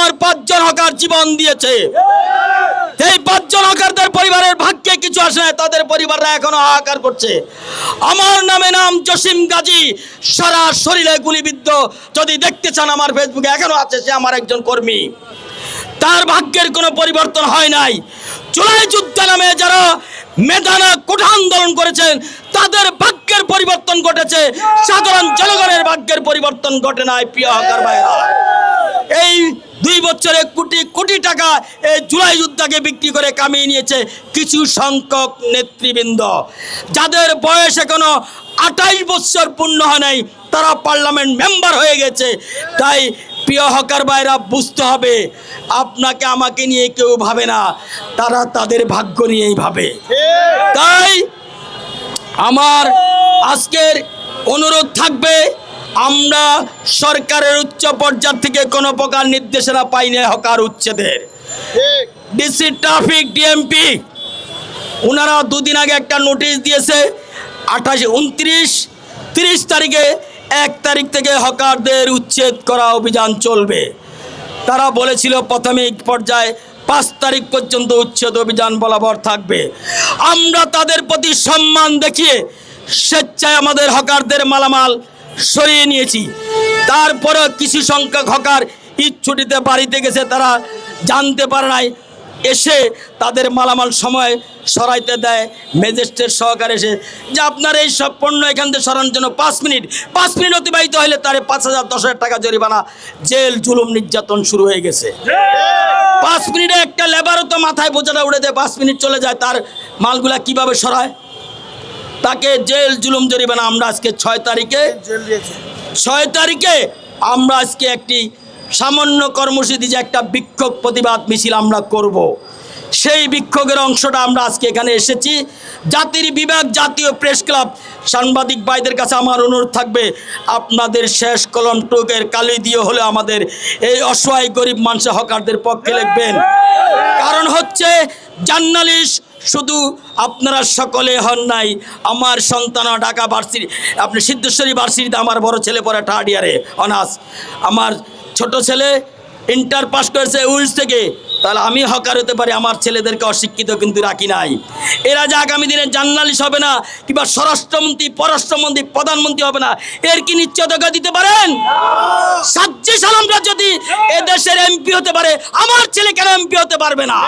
আমার 5 জন হকার জীবন দিয়েছে। এই 5 জন হকারদের পরিবারের ভাগ্যে কিছু আসে না, তাদের পরিবাররা এখনো হাহাকার করছে। আমার নামে নাম জসিম গাজী, সারা শরীরে গুলিবিদ্ধ। যদি দেখতে চান আমার ফেসবুকে এখনো আছে, সে আমার একজন কর্মী। তার ভাগ্যের কোনো পরিবর্তন হয় নাই। জুলাই যুদ্ধ নামে যারা মেদানা কোঠা আন্দোলন করেছেন তাদের ভাগ্যের পরিবর্তন ঘটেছে, সাধারণ জনগণের ভাগ্যের পরিবর্তন ঘটে নাই। প্রিয় হকার ভাইরা, এই 2 বছরে কোটি কোটি টাকা এই জুলাই যুদ্ধকে বিক্রি করে কামিয়ে নিয়েছে কিছু সংখ্যক নেতৃবৃন্দ, যাদের বয়স এখনো 28 বছর পূর্ণ হয় নাই, তারা পার্লামেন্ট মেম্বার হয়ে গেছে। তাই প্রিয় হকার ভাইরা, বুঝতে হবে আপনাকে আমাকে নিয়ে কেউ ভাবে না, তারা তাদের ভাগ্য নিয়েই ভাবে। তাই আমার আজকের অনুরোধ থাকবে, আমরা সরকারের উচ্চ পর্যায় থেকে কোনো প্রকার নির্দেশনা পাই না হকার উচ্ছেদের। ডিসি ট্রাফিক, ডিএমপি ওনারা 2 দিন আগে একটা নোটিশ দিয়েছে, 28, 29, 30 তারিখে 1 তারিখ থেকে হকারদের উচ্ছেদ করা অভিযান চলবে। তারা বলেছিল প্রাথমিক পর্যায়ে 5 তারিখ পর্যন্ত উচ্ছেদ অভিযান বরাবর থাকবে। আমরা তাদের প্রতি সম্মান দেখিয়ে স্বেচ্ছায় আমাদের হকারদের মালামাল সরিয়ে নিয়েছি। তারপরে কিছু সংখ্যক হকার ঈদ ছুটিতে বাড়িতে গেছে, তারা জানতে পারে নাই, এসে তাদের মালামাল সময় সরাইতে দেয় ম্যাজিস্ট্রেট সহকারে এসে, যে আপনার এই সব পণ্য এখান থেকে সরানোর জন্য 5 মিনিট অতিবাহিত হলে তারে 5,000 10,000 টাকা জরিমানা, জেল, জুলুম, নির্যাতন শুরু হয়ে গেছে। 5 মিনিটে একটা লেবারও তো মাথায় বোঝাটা উড়ে দেয়, 5 মিনিট চলে যায়, তার মালগুলা কিভাবে সরায়? তাকে জেল, জুলুম, জরিমানা। আমরা আজকে 6 তারিখে আমরা আজকে একটি সামান্য কর্মসূচি, যে একটা বিক্ষোভ প্রতিবাদ মিছিল আমরা করব। সেই বিক্ষোভের অংশটা আমরা আজকে এখানে এসেছি। জাতির বিভাগ, জাতীয় প্রেস ক্লাব, সাংবাদিক ভাইদের কাছে আমার অনুরোধ থাকবে, আপনাদের শেষ কলম টোকের কালি দিয়ে হলে আমাদের এই অসহায় গরিব মানুষের হকারদের পক্ষে লিখবেন। কারণ হচ্ছে জার্নালিস্ট শুধু আপনারা সকলে হন নাই, আমার সন্তান ঢাকা ভার্সিটি, আপনি সিদ্ধেশ্বরী ভার্সিটিতে আমার বড় ছেলে পড়ে 3rd ইয়ারে অনার্স, আমার ছোট ছেলে ইন্টার পাস করেছে উইলস থেকে। তাহলে আমি হকার হতে পারি, আমার ছেলেদেরকে অশিক্ষিত কিন্তু রাখি নাই। এরা যে আগামী দিনে জার্নালিস্ট হবে না, কিংবা স্বরাষ্ট্রমন্ত্রী, পররাষ্ট্রমন্ত্রী, প্রধানমন্ত্রী হবে না, এর কি নিশ্চয়তা দিতে পারেন? সাজ্জাদ সালামরা যদি এদেশের এমপি হতে পারে, আমার ছেলে কেন এমপি হতে পারবে না?